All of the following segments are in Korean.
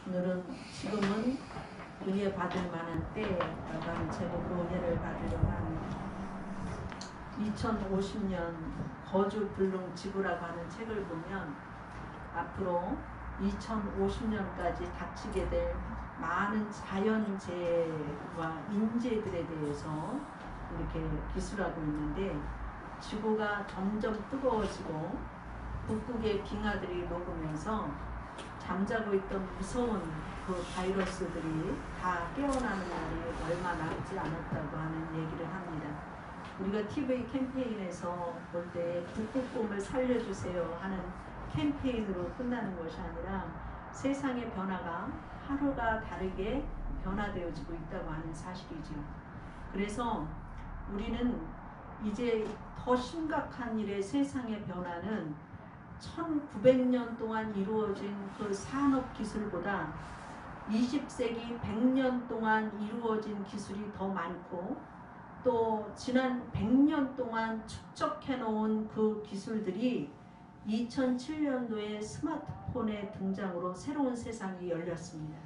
오늘은 지금은 은혜 받을 만한 때라고 하는 제목으로 은혜를 받으려고 합니다. 2050년 거주 불능 지구라고 하는 책을 보면 앞으로 2050년까지 닥치게 될 많은 자연재해와 인재들에 대해서 이렇게 기술하고 있는데, 지구가 점점 뜨거워지고 북극의 빙하들이 녹으면서 잠자고 있던 무서운 그 바이러스들이 다 깨어나는 날이 얼마 남지 않았다고 하는 얘기를 합니다. 우리가 TV 캠페인에서 볼 때 북극곰을 살려주세요 하는 캠페인으로 끝나는 것이 아니라 세상의 변화가 하루가 다르게 변화되어지고 있다고 하는 사실이죠. 그래서 우리는 이제 더 심각한 일의 세상의 변화는 1900년 동안 이루어진 그 산업기술보다 20세기 100년 동안 이루어진 기술이 더 많고, 또 지난 100년 동안 축적해 놓은 그 기술들이 2007년도에 스마트폰의 등장으로 새로운 세상이 열렸습니다.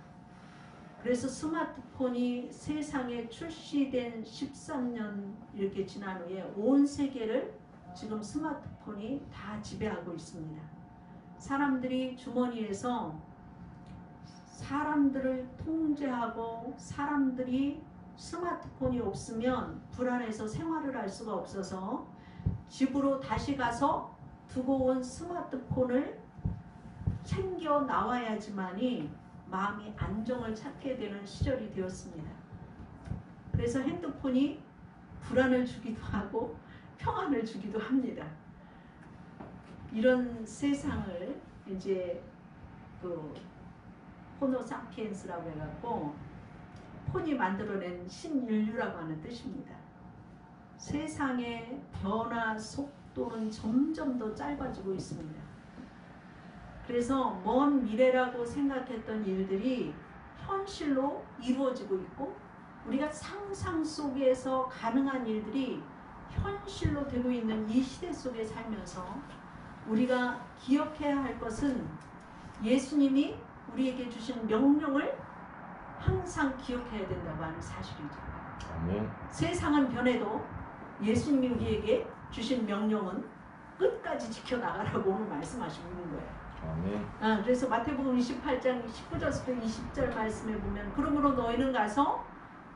그래서 스마트폰이 세상에 출시된 13년 이렇게 지난 후에 온 세계를 지금 스마트폰이 다 지배하고 있습니다. 사람들이 주머니에서 사람들을 통제하고, 사람들이 스마트폰이 없으면 불안해서 생활을 할 수가 없어서 집으로 다시 가서 두고 온 스마트폰을 챙겨 나와야지만이 마음이 안정을 찾게 되는 시절이 되었습니다. 그래서 핸드폰이 불안을 주기도 하고 평안을 주기도 합니다. 이런 세상을 이제 그 호모사피엔스라고 해갖고 폰이 만들어낸 신인류라고 하는 뜻입니다. 세상의 변화 속도는 점점 더 짧아지고 있습니다. 그래서 먼 미래라고 생각했던 일들이 현실로 이루어지고 있고, 우리가 상상 속에서 가능한 일들이 현실로 되고 있는 이 시대 속에 살면서 우리가 기억해야 할 것은 예수님이 우리에게 주신 명령을 항상 기억해야 된다고 하는 사실이죠. 아멘. 세상은 변해도 예수님이 우리에게 주신 명령은 끝까지 지켜나가라고 오늘 말씀하시고 있는 거예요. 아멘. 그래서 마태복음 28장 19절부터 20절 말씀에 보면, 그러므로 너희는 가서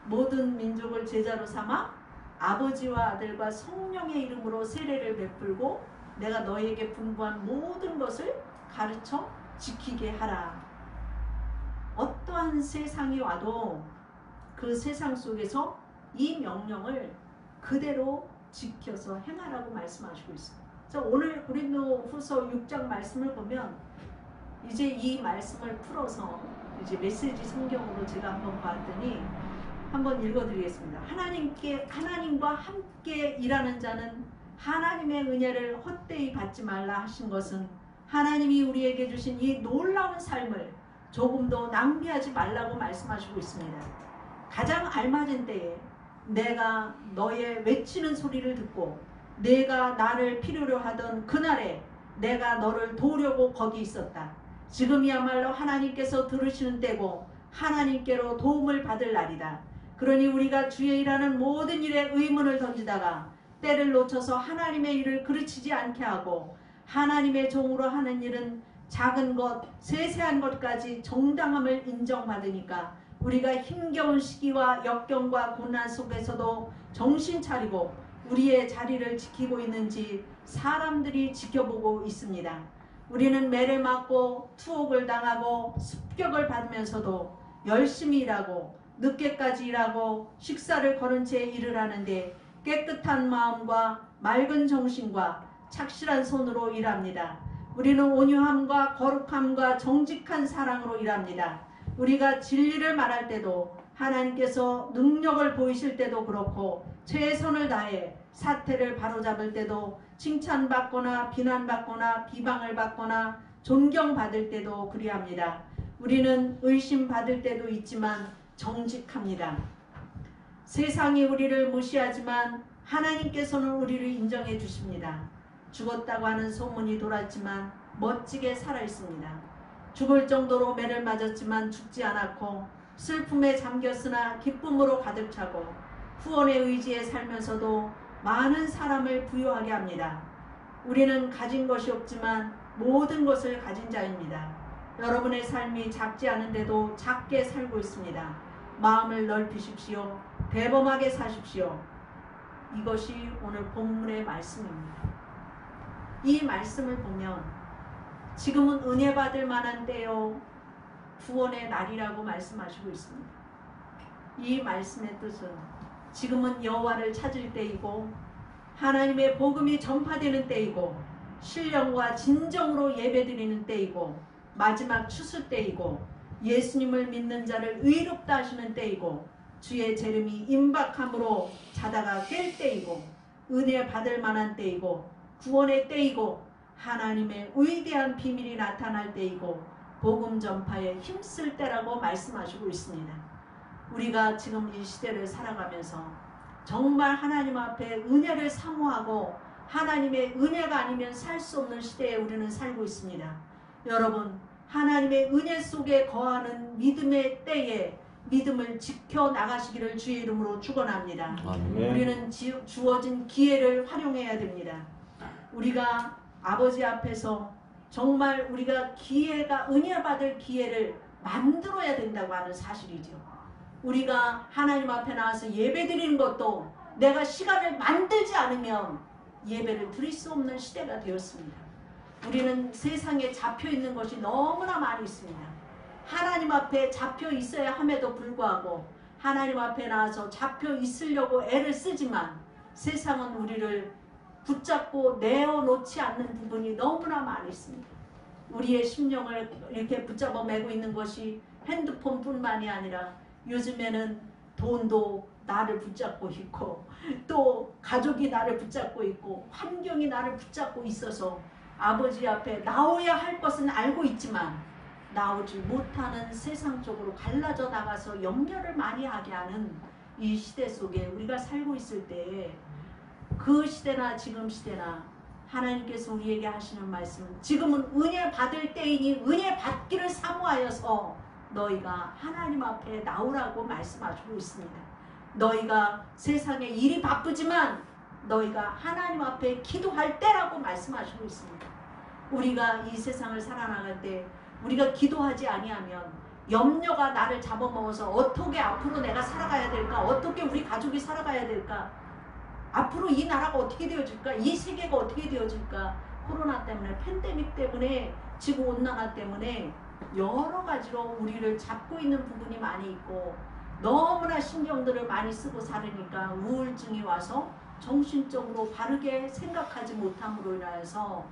모든 민족을 제자로 삼아 아버지와 아들과 성령의 이름으로 세례를 베풀고 내가 너희에게 분부한 모든 것을 가르쳐 지키게 하라. 어떠한 세상이 와도 그 세상 속에서 이 명령을 그대로 지켜서 행하라고 말씀하시고 있습니다. 그래서 오늘 고린도후서 6장 말씀을 보면 이제 이 말씀을 풀어서 이제 메시지 성경으로 제가 한번 봤더니 한번 읽어드리겠습니다. 하나님과 함께 일하는 자는 하나님의 은혜를 헛되이 받지 말라 하신 것은, 하나님이 우리에게 주신 이 놀라운 삶을 조금도 낭비하지 말라고 말씀하시고 있습니다. 가장 알맞은 때에 내가 너의 외치는 소리를 듣고 내가 나를 필요로 하던 그날에 내가 너를 도우려고 거기 있었다. 지금이야말로 하나님께서 들으시는 때고 하나님께로 도움을 받을 날이다. 그러니 우리가 주의 일하는 모든 일에 의문을 던지다가 때를 놓쳐서 하나님의 일을 그르치지 않게 하고, 하나님의 종으로 하는 일은 작은 것, 세세한 것까지 정당함을 인정받으니까 우리가 힘겨운 시기와 역경과 고난 속에서도 정신 차리고 우리의 자리를 지키고 있는지 사람들이 지켜보고 있습니다. 우리는 매를 맞고 투옥을 당하고 습격을 받으면서도 열심히 일하고 늦게까지 일하고 식사를 거른 채 일을 하는데 깨끗한 마음과 맑은 정신과 착실한 손으로 일합니다. 우리는 온유함과 거룩함과 정직한 사랑으로 일합니다. 우리가 진리를 말할 때도, 하나님께서 능력을 보이실 때도 그렇고, 최선을 다해 사태를 바로잡을 때도, 칭찬받거나 비난받거나 비방을 받거나 존경받을 때도 그리합니다. 우리는 의심받을 때도 있지만 정직합니다. 세상이 우리를 무시하지만 하나님께서는 우리를 인정해 주십니다. 죽었다고 하는 소문이 돌았지만 멋지게 살아 있습니다. 죽을 정도로 매를 맞았지만 죽지 않았고 슬픔에 잠겼으나 기쁨으로 가득 차고 후원의 의지에 살면서도 많은 사람을 부유하게 합니다. 우리는 가진 것이 없지만 모든 것을 가진 자입니다. 여러분의 삶이 작지 않은데도 작게 살고 있습니다. 마음을 넓히십시오. 대범하게 사십시오. 이것이 오늘 본문의 말씀입니다. 이 말씀을 보면 지금은 은혜 받을 만한 때요 구원의 날이라고 말씀하시고 있습니다. 이 말씀의 뜻은 지금은 여호와를 찾을 때이고 하나님의 복음이 전파되는 때이고 신령과 진정으로 예배드리는 때이고 마지막 추수 때이고 예수님을 믿는 자를 의롭다 하시는 때이고 주의 재림이 임박함으로 자다가 깰 때이고 은혜 받을 만한 때이고 구원의 때이고 하나님의 위대한 비밀이 나타날 때이고 복음 전파에 힘쓸 때라고 말씀하시고 있습니다. 우리가 지금 이 시대를 살아가면서 정말 하나님 앞에 은혜를 사모하고 하나님의 은혜가 아니면 살 수 없는 시대에 우리는 살고 있습니다. 여러분, 하나님의 은혜 속에 거하는 믿음의 때에 믿음을 지켜나가시기를 주의 이름으로 축원합니다. 우리는 주어진 기회를 활용해야 됩니다. 우리가 아버지 앞에서 정말 우리가 은혜 받을 기회를 만들어야 된다고 하는 사실이죠. 우리가 하나님 앞에 나와서 예배 드리는 것도 내가 시간을 만들지 않으면 예배를 드릴 수 없는 시대가 되었습니다. 우리는 세상에 잡혀 있는 것이 너무나 많이 있습니다. 하나님 앞에 잡혀 있어야 함에도 불구하고 하나님 앞에 나와서 잡혀 있으려고 애를 쓰지만 세상은 우리를 붙잡고 내어놓지 않는 부분이 너무나 많이 있습니다. 우리의 심령을 이렇게 붙잡아 매고 있는 것이 핸드폰뿐만이 아니라 요즘에는 돈도 나를 붙잡고 있고 또 가족이 나를 붙잡고 있고 환경이 나를 붙잡고 있어서 아버지 앞에 나오야 할 것은 알고 있지만 나오지 못하는 세상 쪽으로 갈라져 나가서 염려를 많이 하게 하는 이 시대 속에 우리가 살고 있을 때에 그 시대나 지금 시대나 하나님께서 우리에게 하시는 말씀, 지금은 은혜 받을 때이니 은혜 받기를 사모하여서 너희가 하나님 앞에 나오라고 말씀하시고 있습니다. 너희가 세상에 일이 바쁘지만 너희가 하나님 앞에 기도할 때라고 말씀하시고 있습니다. 우리가 이 세상을 살아나갈 때 우리가 기도하지 아니하면 염려가 나를 잡아먹어서 어떻게 앞으로 내가 살아가야 될까? 어떻게 우리 가족이 살아가야 될까? 앞으로 이 나라가 어떻게 되어질까? 이 세계가 어떻게 되어질까? 코로나 때문에, 팬데믹 때문에, 지구온난화 때문에 여러 가지로 우리를 잡고 있는 부분이 많이 있고 너무나 신경들을 많이 쓰고 살으니까 우울증이 와서 정신적으로 바르게 생각하지 못함으로 인하여서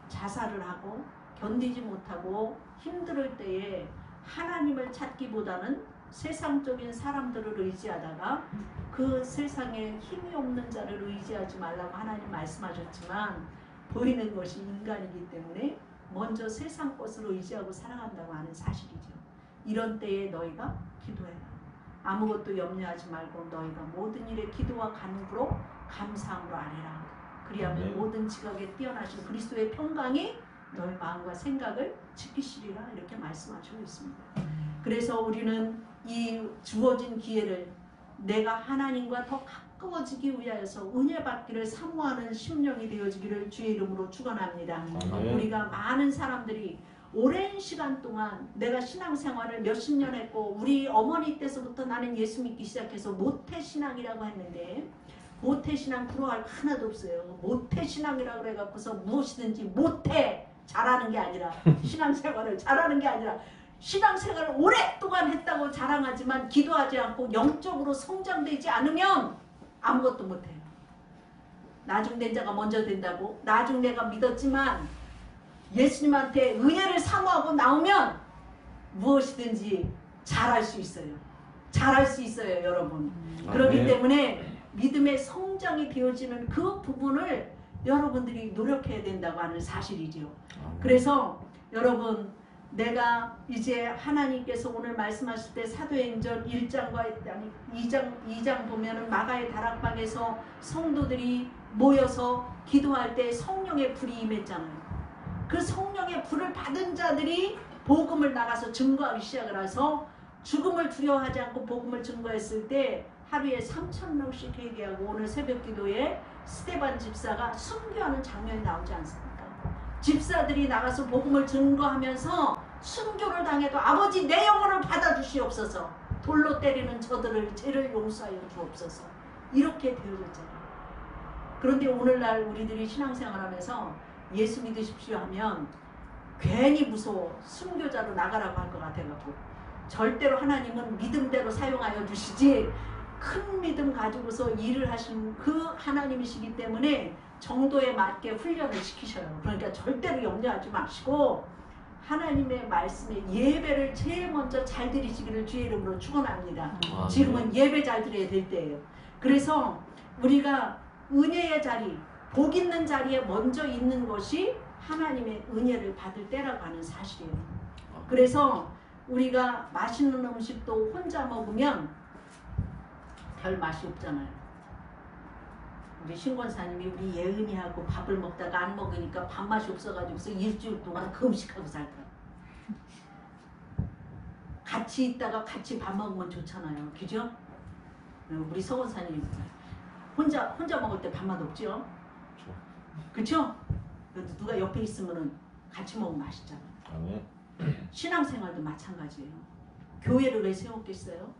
자살을 하고 견디지 못하고 힘들 때에 하나님을 찾기보다는 세상적인 사람들을 의지하다가 그 세상에 힘이 없는 자를 의지하지 말라고 하나님 말씀하셨지만 보이는 것이 인간이기 때문에 먼저 세상 것을 의지하고 살아간다고 하는 사실이죠. 이런 때에 너희가 기도해라. 아무것도 염려하지 말고 너희가 모든 일에 기도와 간구로 감사함으로 아뢰라. 그리하면 모든 지각에 뛰어나신 그리스도의 평강이 너희 마음과 생각을 지키시리라 이렇게 말씀하시고 있습니다. 그래서 우리는 이 주어진 기회를 내가 하나님과 더 가까워지기 위하여서 은혜 받기를 사모하는 심령이 되어지기를 주의 이름으로 축원합니다. 우리가 많은 사람들이 오랜 시간 동안 내가 신앙생활을 몇십 년 했고 우리 어머니 때서부터 나는 예수 믿기 시작해서 모태신앙이라고 했는데 모태신앙 들어갈 하나도 없어요. 모태신앙이라고 해갖고서 무엇이든지 못해 잘하는 게 아니라 신앙생활을 잘하는 게 아니라 신앙생활을 오랫동안 했다고 자랑하지만 기도하지 않고 영적으로 성장되지 않으면 아무것도 못해요. 나중된 자가 먼저 된다고 나중 내가 믿었지만 예수님한테 은혜를 사모하고 나오면 무엇이든지 잘할 수 있어요. 잘할 수 있어요, 여러분. 그렇기 때문에 믿음의 성장이 되어지는 그 부분을 여러분들이 노력해야 된다고 하는 사실이죠. 그래서 여러분 내가 이제 하나님께서 오늘 말씀하실 때 사도행전 1장과 2장 보면은 마가의 다락방에서 성도들이 모여서 기도할 때 성령의 불이 임했잖아요. 그 성령의 불을 받은 자들이 복음을 나가서 증거하기 시작을 해서 죽음을 두려워하지 않고 복음을 증거했을 때 하루에 3,000명씩 회개하고 오늘 새벽 기도에 스데반 집사가 순교하는 장면이 나오지 않습니까? 집사들이 나가서 복음을 증거하면서 순교를 당해도 아버지 내 영혼을 받아주시옵소서, 돌로 때리는 저들을 죄를 용서하여 주옵소서, 이렇게 되어졌잖아요. 그런데 오늘날 우리들이 신앙생활하면서 예수 믿으십시오 하면 괜히 무서워 순교자로 나가라고 할 것 같아갖고, 절대로 하나님은 믿음대로 사용하여 주시지 큰 믿음 가지고서 일을 하신 그 하나님이시기 때문에 정도에 맞게 훈련을 시키셔요. 그러니까 절대로 염려하지 마시고 하나님의 말씀에 예배를 제일 먼저 잘 드리시기를 주의 이름으로 축원합니다. 지금은 예배 잘 드려야 될 때예요. 그래서 우리가 은혜의 자리, 복 있는 자리에 먼저 있는 것이 하나님의 은혜를 받을 때라고 하는 사실이에요. 그래서 우리가 맛있는 음식도 혼자 먹으면 별 맛이 없잖아요. 우리 신권사님이 우리 예은이하고 밥을 먹다가 안 먹으니까 밥맛이 없어가지고서 일주일 동안 그 음식하고 살더라고요. 같이 있다가 같이 밥 먹으면 좋잖아요. 그죠? 우리 서원사님 혼자 먹을 때 밥맛 없죠? 그쵸? 그래도 누가 옆에 있으면 같이 먹으면 맛있잖아요. 아멘. 신앙생활도 마찬가지예요. 교회를 왜 세웠겠어요?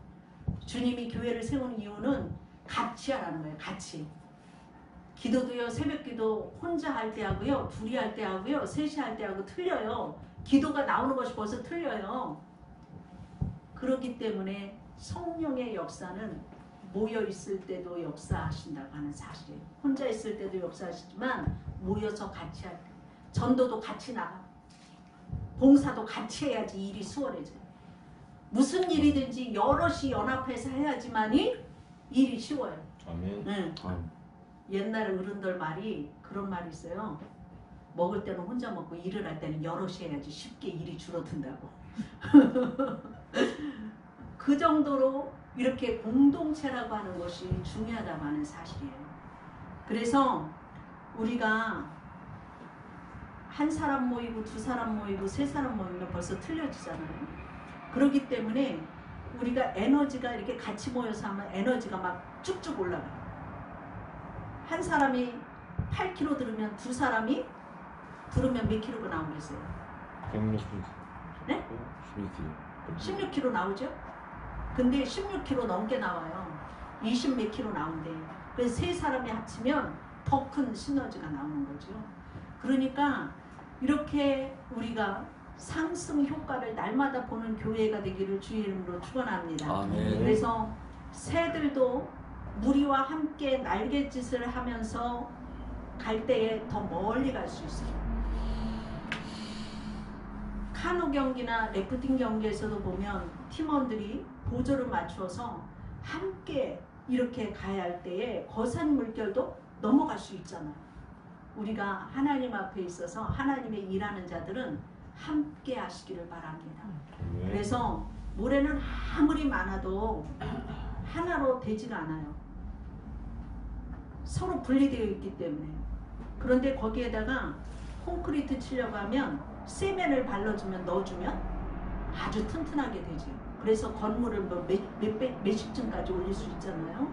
주님이 교회를 세우는 이유는 같이 하라는 거예요. 같이. 기도도요, 새벽기도 혼자 할 때 하고요, 둘이 할 때 하고요, 셋이 할 때 하고 틀려요. 기도가 나오는 것이 벌써 틀려요. 그렇기 때문에 성령의 역사는 모여 있을 때도 역사하신다고 하는 사실이에요. 혼자 있을 때도 역사하시지만 모여서 같이 할 때, 전도도 같이 나가, 봉사도 같이 해야지 일이 수월해져요. 무슨 일이든지 여럿이 연합해서 해야지만이 일이 쉬워요. 아멘. 네. 옛날 어른들 말이 그런 말이 있어요. 먹을 때는 혼자 먹고 일을 할 때는 여럿이 해야지 쉽게 일이 줄어든다고. 그 정도로 이렇게 공동체라고 하는 것이 중요하다고 하는 사실이에요. 그래서 우리가 한 사람 모이고 두 사람 모이고 세 사람 모이면 벌써 틀려지잖아요. 그렇기 때문에 우리가 에너지가 이렇게 같이 모여서 하면 에너지가 막 쭉쭉 올라가요. 한 사람이 8kg 들으면 두 사람이 들으면 몇 kg가 나오겠어요? 160kg. 네? 16kg. 16kg 나오죠? 근데 16kg 넘게 나와요. 20 몇 kg 나온대. 그래서 세 사람이 합치면 더 큰 시너지가 나오는 거죠. 그러니까 이렇게 우리가 상승 효과를 날마다 보는 교회가 되기를 주의 이름으로 축원합니다. 아멘. 그래서 새들도 무리와 함께 날갯짓을 하면서 갈 때에 더 멀리 갈 수 있어요. 카누 경기나 래프팅 경기에서도 보면 팀원들이 보조를 맞추어서 함께 이렇게 가야 할 때에 거센 물결도 넘어갈 수 있잖아요. 우리가 하나님 앞에 있어서 하나님의 일하는 자들은 함께 하시기를 바랍니다. 그래서 모래는 아무리 많아도 하나로 되지가 않아요. 서로 분리되어 있기 때문에. 그런데 거기에다가 콘크리트 치려고 하면 세면을 발라주면 넣어주면 아주 튼튼하게 되죠. 그래서 건물을 뭐 몇십 층까지 올릴 수 있잖아요.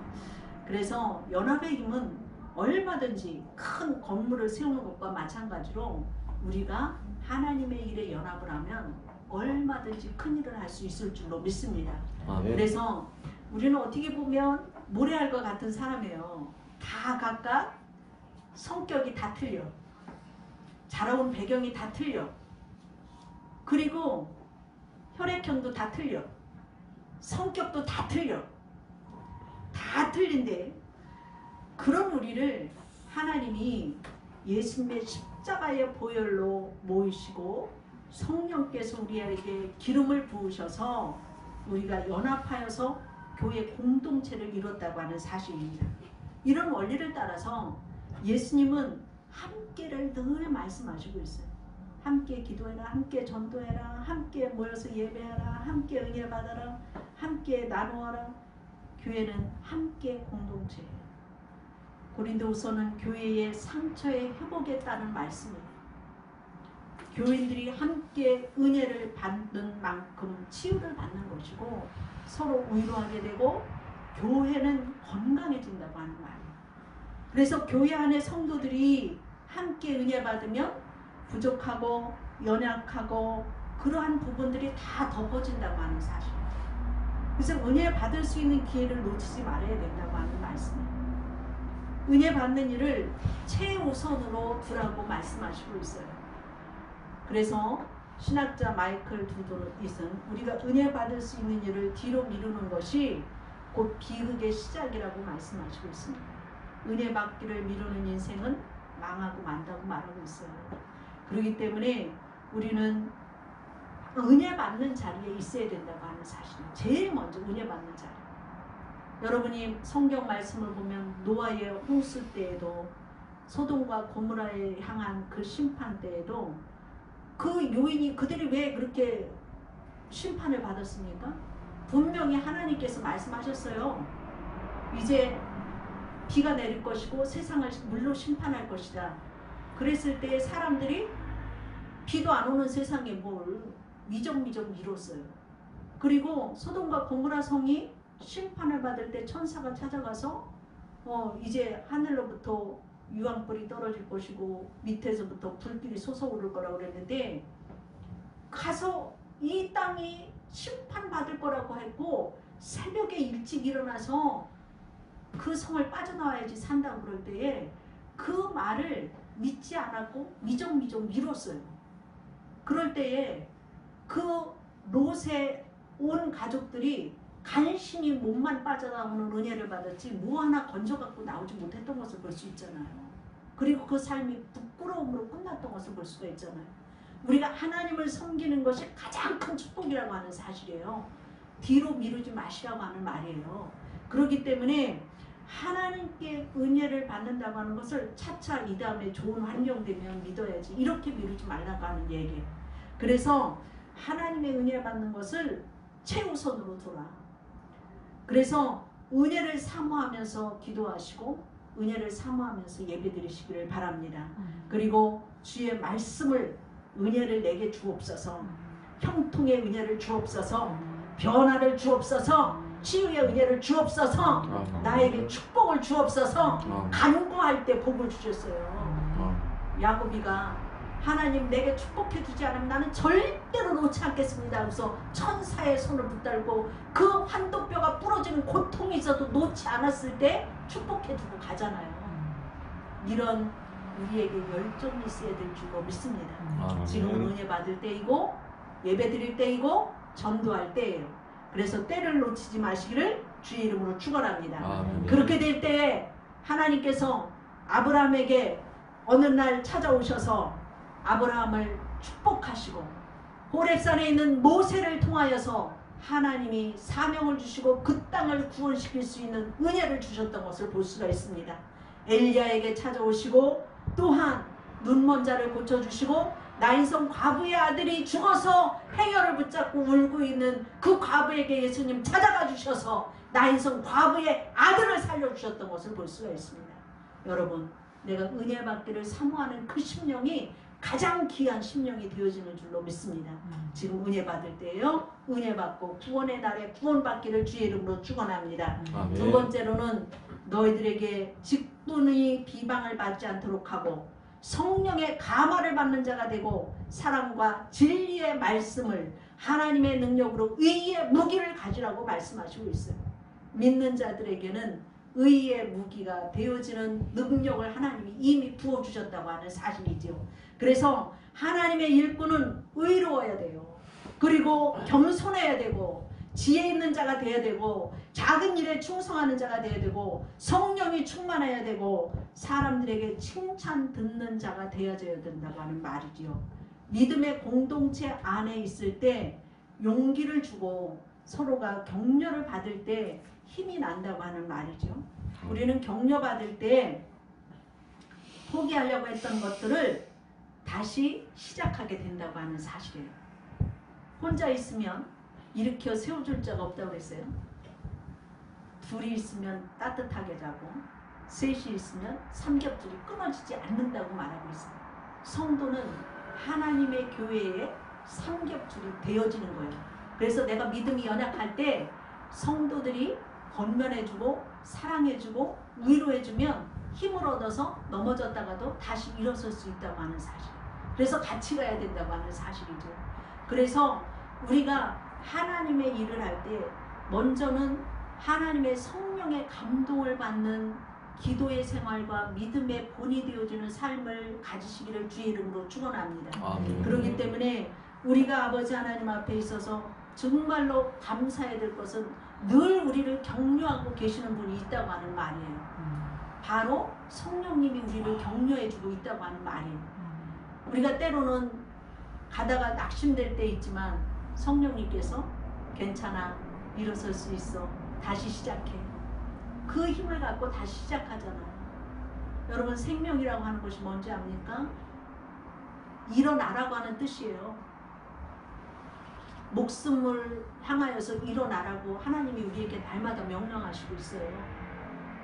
그래서 연합의 힘은 얼마든지 큰 건물을 세우는 것과 마찬가지로 우리가 하나님의 일에 연합을 하면 얼마든지 큰 일을 할 수 있을 줄로 믿습니다. 그래서 우리는 어떻게 보면 모래알과 같은 사람이에요. 다 각각 성격이 다 틀려. 자라온 배경이 다 틀려. 그리고 혈액형도 다 틀려. 성격도 다 틀려. 다 틀린데 그런 우리를 하나님이 예수님의 십자가의 보혈로 모이시고 성령께서 우리에게 기름을 부으셔서 우리가 연합하여서 교회 공동체를 이뤘다고 하는 사실입니다. 이런 원리를 따라서 예수님은 함께를 늘 말씀하시고 있어요. 함께 기도해라, 함께 전도해라, 함께 모여서 예배하라, 함께 은혜 받아라, 함께 나누어라. 교회는 함께 공동체예요. 고린도후서는 교회의 상처의 회복에 따른 말씀이에요. 교인들이 함께 은혜를 받는 만큼 치유를 받는 것이고 서로 위로하게 되고 교회는 건강해진다고 하는 말이에요. 그래서 교회 안에 성도들이 함께 은혜 받으면 부족하고 연약하고 그러한 부분들이 다 덮어진다고 하는 사실이에요. 그래서 은혜 받을 수 있는 기회를 놓치지 말아야 된다고 하는 말씀이에요. 은혜 받는 일을 최우선으로 두라고 말씀하시고 있어요. 그래서 신학자 마이클 두도이슨 우리가 은혜 받을 수 있는 일을 뒤로 미루는 것이 곧 비극의 시작이라고 말씀하시고 있습니다. 은혜 받기를 미루는 인생은 망하고 만다고 말하고 있어요. 그렇기 때문에 우리는 은혜 받는 자리에 있어야 된다고 하는 사실이에요. 제일 먼저 은혜 받는 자리. 여러분이 성경 말씀을 보면 노아의 홍수 때에도 소돔과 고모라에 향한 그 심판 때에도 그 요인이 그들이 왜 그렇게 심판을 받았습니까? 분명히 하나님께서 말씀하셨어요. 이제 비가 내릴 것이고 세상을 물로 심판할 것이다. 그랬을 때 사람들이 비도 안 오는 세상에 뭘 미적미적 미뤘어요. 그리고 소돔과 고모라 성이 심판을 받을 때 천사가 찾아가서 이제 하늘로부터 유황불이 떨어질 것이고 밑에서부터 불길이 솟아오를 거라고 그랬는데 가서 이 땅이 심판받을 거라고 했고 새벽에 일찍 일어나서 그 성을 빠져나와야지 산다고 그럴 때에 그 말을 믿지 않았고 미적미적 미뤘어요. 그럴 때에 그 롯의 온 가족들이 간신히 몸만 빠져나오는 은혜를 받았지 뭐 하나 건져갖고 나오지 못했던 것을 볼 수 있잖아요. 그리고 그 삶이 부끄러움으로 끝났던 것을 볼 수가 있잖아요. 우리가 하나님을 섬기는 것이 가장 큰 축복이라고 하는 사실이에요. 뒤로 미루지 마시라고 하는 말이에요. 그렇기 때문에 하나님께 은혜를 받는다고 하는 것을 차차 이 다음에 좋은 환경 되면 믿어야지 이렇게 미루지 말라고 하는 얘기예요. 그래서 하나님의 은혜 받는 것을 최우선으로 둬라. 그래서 은혜를 사모하면서 기도하시고 은혜를 사모하면서 예배드리시기를 바랍니다. 그리고 주의 말씀을 은혜를 내게 주옵소서. 형통의 은혜를 주옵소서. 변화를 주옵소서. 치유의 은혜를 주옵소서. 나에게 축복을 주옵소서. 간구할 때 복을 주셨어요. 야곱이가 하나님 내게 축복해 주지 않으면 나는 절대로 놓지 않겠습니다. 그래서 천사의 손을 붙들고 그 환도뼈가 부러지는 고통이 있어도 놓지 않았을 때 축복해 주고 가잖아요. 이런 우리에게 열정이 있어야 될 줄로 믿습니다. 지금은 은혜 받을 때이고 예배 드릴 때이고 전도할 때예요. 그래서 때를 놓치지 마시기를 주의 이름으로 축원합니다. 그렇게 될 때에 하나님께서 아브라함에게 어느 날 찾아오셔서 아브라함을 축복하시고 호렙산에 있는 모세를 통하여서 하나님이 사명을 주시고 그 땅을 구원시킬 수 있는 은혜를 주셨던 것을 볼 수가 있습니다. 엘리야에게 찾아오시고 또한 눈먼 자를 고쳐주시고 나인성 과부의 아들이 죽어서 행여를 붙잡고 울고 있는 그 과부에게 예수님 찾아가 주셔서 나인성 과부의 아들을 살려주셨던 것을 볼 수가 있습니다. 여러분, 내가 은혜 받기를 사모하는 그 심령이 가장 귀한 심령이 되어지는 줄로 믿습니다. 지금 은혜 받을 때예요. 은혜 받고 구원의 날에 구원받기를 주의 이름으로 축원합니다. 두 번째로는 너희들에게 직분의 비방을 받지 않도록 하고 성령의 감화를 받는 자가 되고 사랑과 진리의 말씀을 하나님의 능력으로 의의 무기를 가지라고 말씀하시고 있어요. 믿는 자들에게는 의의 무기가 되어지는 능력을 하나님이 이미 부어주셨다고 하는 사실이죠. 그래서 하나님의 일꾼은 의로워야 돼요. 그리고 겸손해야 되고 지혜 있는 자가 되어야 되고 작은 일에 충성하는 자가 되어야 되고 성령이 충만해야 되고 사람들에게 칭찬 듣는 자가 되어져야 된다고 하는 말이지요. 믿음의 공동체 안에 있을 때 용기를 주고 서로가 격려를 받을 때 힘이 난다고 하는 말이죠. 우리는 격려받을 때 포기하려고 했던 것들을 다시 시작하게 된다고 하는 사실이에요. 혼자 있으면 일으켜 세워줄 자가 없다고 그랬어요. 둘이 있으면 따뜻하게 자고 셋이 있으면 삼겹줄이 끊어지지 않는다고 말하고 있어요. 성도는 하나님의 교회의 삼겹줄이 되어지는 거예요. 그래서 내가 믿음이 연약할 때 성도들이 권면해주고 사랑해주고 위로해주면 힘을 얻어서 넘어졌다가도 다시 일어설 수 있다고 하는 사실. 그래서 같이 가야 된다고 하는 사실이죠. 그래서 우리가 하나님의 일을 할 때 먼저는 하나님의 성령의 감동을 받는 기도의 생활과 믿음의 본이 되어주는 삶을 가지시기를 주의 이름으로 축원합니다. 아멘. 그렇기 때문에 우리가 아버지 하나님 앞에 있어서 정말로 감사해야 될 것은 늘 우리를 격려하고 계시는 분이 있다고 하는 말이에요. 바로 성령님이 우리를 격려해주고 있다고 하는 말이에요. 우리가 때로는 가다가 낙심될 때 있지만 성령님께서 괜찮아, 일어설 수 있어, 다시 시작해. 그 힘을 갖고 다시 시작하잖아요. 여러분, 생명이라고 하는 것이 뭔지 압니까? 일어나라고 하는 뜻이에요. 목숨을 향하여서 일어나라고 하나님이 우리에게 날마다 명령하시고 있어요.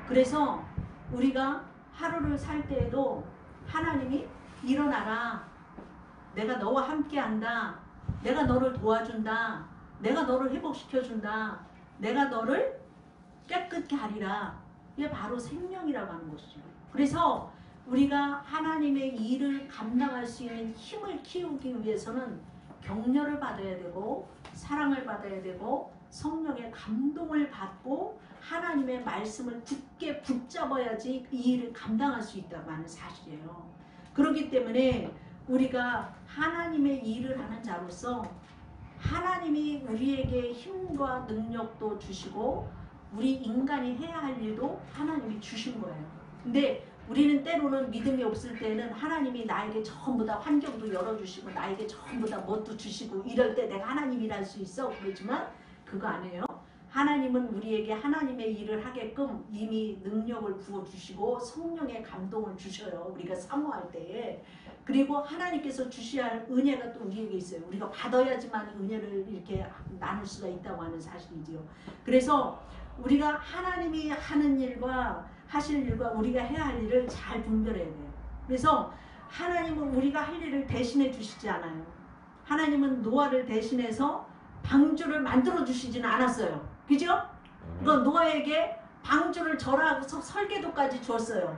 그래서 우리가 하루를 살 때에도 하나님이 일어나라, 내가 너와 함께 한다, 내가 너를 도와준다, 내가 너를 회복시켜준다, 내가 너를 깨끗게 하리라. 이게 바로 생명이라고 하는 것이죠. 그래서 우리가 하나님의 일을 감당할 수 있는 힘을 키우기 위해서는 격려를 받아야 되고 사랑을 받아야 되고 성령의 감동을 받고 하나님의 말씀을 굳게 붙잡아야지 이 일을 감당할 수 있다고 하는 사실이에요. 그렇기 때문에 우리가 하나님의 일을 하는 자로서 하나님이 우리에게 힘과 능력도 주시고 우리 인간이 해야 할 일도 하나님이 주신 거예요. 근데 우리는 때로는 믿음이 없을 때는 하나님이 나에게 전부 다 환경도 열어주시고 나에게 전부 다 뭣도 주시고 이럴 때 내가 하나님 일할 수 있어 그러지만 그거 아니에요. 하나님은 우리에게 하나님의 일을 하게끔 이미 능력을 부어주시고 성령의 감동을 주셔요. 우리가 사모할 때에. 그리고 하나님께서 주셔야 할 은혜가 또 우리에게 있어요. 우리가 받아야지만 은혜를 이렇게 나눌 수가 있다고 하는 사실이지요. 그래서 우리가 하나님이 하는 일과 하실 일과 우리가 해야 할 일을 잘 분별해야 돼요. 그래서 하나님은 우리가 할 일을 대신해 주시지 않아요. 하나님은 노아를 대신해서 방주를 만들어 주시지는 않았어요. 그죠? 그건 노아에게 방주를 절하고서 설계도까지 주었어요.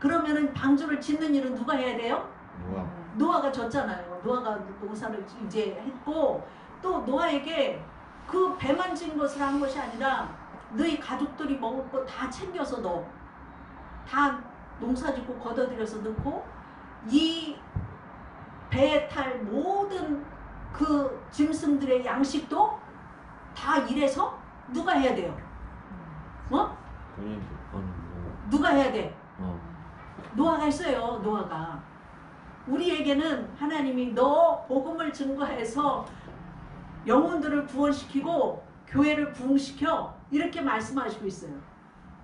그러면은 방주를 짓는 일은 누가 해야 돼요? 노아가 졌잖아요. 노아가 농사를 이제 했고 또 노아에게 그 배만 진 것을 한 것이 아니라 너희 가족들이 먹을 거 다 챙겨서 넣어. 다 농사 짓고 걷어들여서 넣고 이 배에 탈 모든 그 짐승들의 양식도 다 일해서 누가 해야 돼요? 어? 누가 해야 돼? 노아가 했어요. 노아가. 우리에게는 하나님이 너 복음을 증거해서 영혼들을 구원시키고 교회를 부흥시켜 이렇게 말씀하시고 있어요.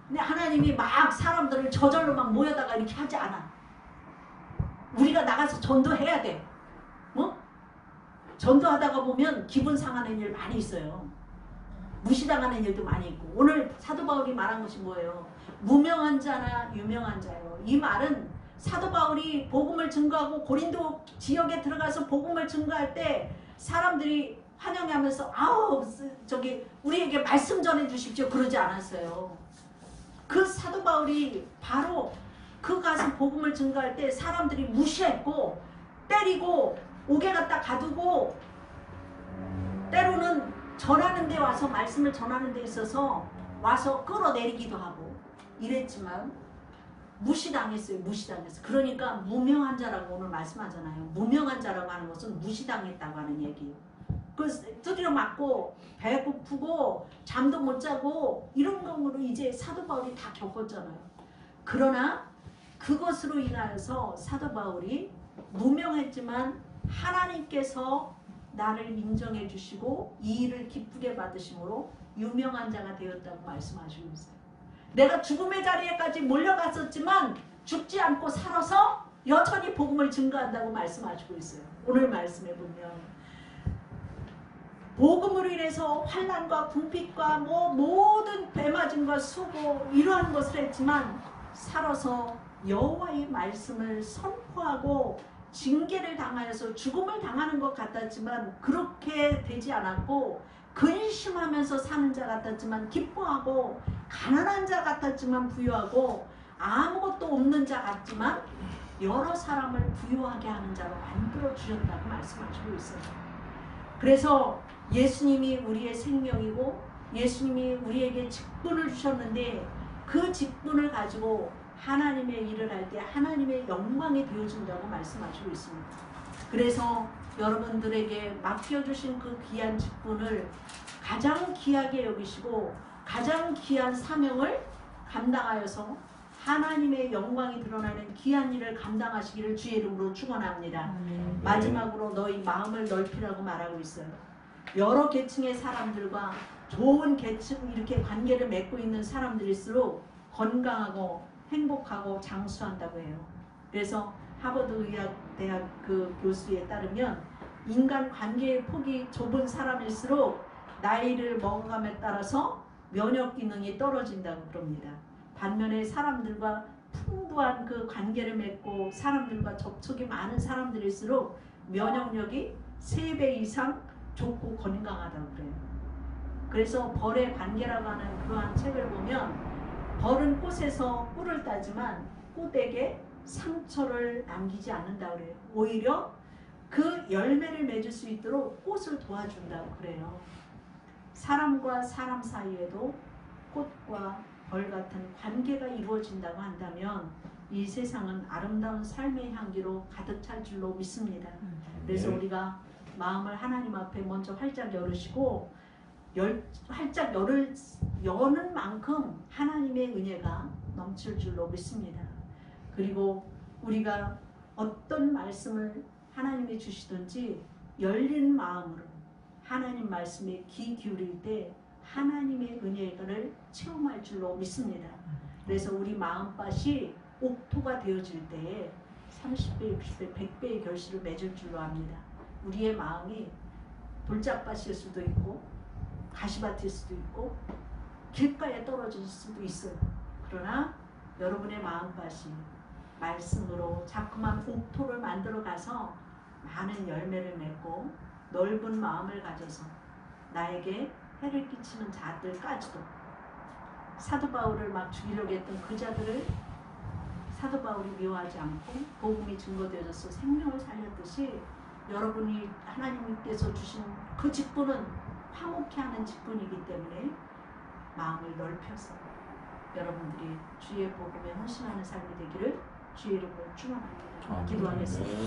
근데 하나님이 막 사람들을 저절로 막 모여다가 이렇게 하지 않아. 우리가 나가서 전도해야 돼. 어? 전도하다가 보면 기분 상하는 일 많이 있어요. 무시당하는 일도 많이 있고. 오늘 사도 바울이 말한 것이 뭐예요? 무명한 자나 유명한 자예요. 이 말은 사도 바울이 복음을 증거하고 고린도 지역에 들어가서 복음을 증거할 때 사람들이 환영하면서 아우 저기 우리에게 말씀 전해 주십시오 그러지 않았어요. 그 사도 바울이 바로 그 가서 복음을 증거할 때 사람들이 무시했고 때리고 옥에 갖다 가두고 때로는 전하는 데 와서 말씀을 전하는 데 있어서 와서 끌어내리기도 하고 이랬지만 무시당했어요. 무시당했어요. 그러니까 무명한 자라고 오늘 말씀하잖아요. 무명한 자라고 하는 것은 무시당했다고 하는 얘기예요. 그 두드려 맞고 배고프고 잠도 못 자고 이런 경우로 이제 사도 바울이 다 겪었잖아요. 그러나 그것으로 인하여서 사도 바울이 무명했지만 하나님께서 나를 인정해 주시고 이 일을 기쁘게 받으심으로 유명한 자가 되었다고 말씀하시고 있어요. 내가 죽음의 자리에까지 몰려갔었지만 죽지 않고 살아서 여전히 복음을 증거한다고 말씀하시고 있어요. 오늘 말씀에 보면 복음으로 인해서 환난과 궁핍과 모든 배맞음과 수고 이러한 것을 했지만 살아서 여호와의 말씀을 선포하고 징계를 당하여서 죽음을 당하는 것 같았지만 그렇게 되지 않았고, 근심하면서 사는 자 같았지만 기뻐하고, 가난한 자 같았지만 부유하고, 아무것도 없는 자 같지만 여러 사람을 부유하게 하는 자로 만들어 주셨다고 말씀하시고 있어요. 그래서 예수님이 우리의 생명이고 예수님이 우리에게 직분을 주셨는데, 그 직분을 가지고 하나님의 일을 할 때 하나님의 영광이 되어준다고 말씀하시고 있습니다. 그래서 여러분들에게 맡겨주신 그 귀한 직분을 가장 귀하게 여기시고 가장 귀한 사명을 감당하여서 하나님의 영광이 드러나는 귀한 일을 감당하시기를 주의 이름으로 축원합니다. 마지막으로 너희 마음을 넓히라고 말하고 있어요. 여러 계층의 사람들과 좋은 계층 이렇게 관계를 맺고 있는 사람들일수록 건강하고 행복하고 장수한다고 해요. 그래서 하버드 의학대학 그 교수에 따르면 인간 관계의 폭이 좁은 사람일수록 나이를 먹어감에 따라서 면역 기능이 떨어진다고 그럽니다. 반면에 사람들과 풍부한 그 관계를 맺고 사람들과 접촉이 많은 사람들일수록 면역력이 3배 이상 좋고 건강하다고 그래요. 그래서 벌의 관계라고 하는 그러한 책을 보면, 벌은 꽃에서 꿀을 따지만 꽃에게 상처를 남기지 않는다고 그래요. 오히려 그 열매를 맺을 수 있도록 꽃을 도와준다고 그래요. 사람과 사람 사이에도 꽃과 벌 같은 관계가 이루어진다고 한다면 이 세상은 아름다운 삶의 향기로 가득 찰 줄로 믿습니다. 그래서 우리가 마음을 하나님 앞에 먼저 활짝 열으시고, 활짝 여는 만큼 하나님의 은혜가 넘칠 줄로 믿습니다. 그리고 우리가 어떤 말씀을 하나님이 주시든지 열린 마음으로 하나님 말씀에 귀 기울일 때 하나님의 은혜를 체험할 줄로 믿습니다. 그래서 우리 마음밭이 옥토가 되어질 때에 30배, 60배, 100배의 결실을 맺을 줄로 압니다. 우리의 마음이 돌짝밭일 수도 있고 가시밭일 수도 있고 길가에 떨어질 수도 있어요. 그러나 여러분의 마음밭이 말씀으로 자꾸만 옥토를 만들어 가서 많은 열매를 맺고 넓은 마음을 가져서 나에게 해를 끼치는 자들까지도, 사도 바울을 막 죽이려고 했던 그 자들을 사도 바울이 미워하지 않고 복음이 증거되어져서 생명을 살렸듯이, 여러분이 하나님께서 주신 그 직분은 화목케 하는 직분이기 때문에 마음을 넓혀서 여러분들이 주의 복음에 헌신하는 삶이 되기를 주의 이름으로 축원합니다. 기도하겠습니다.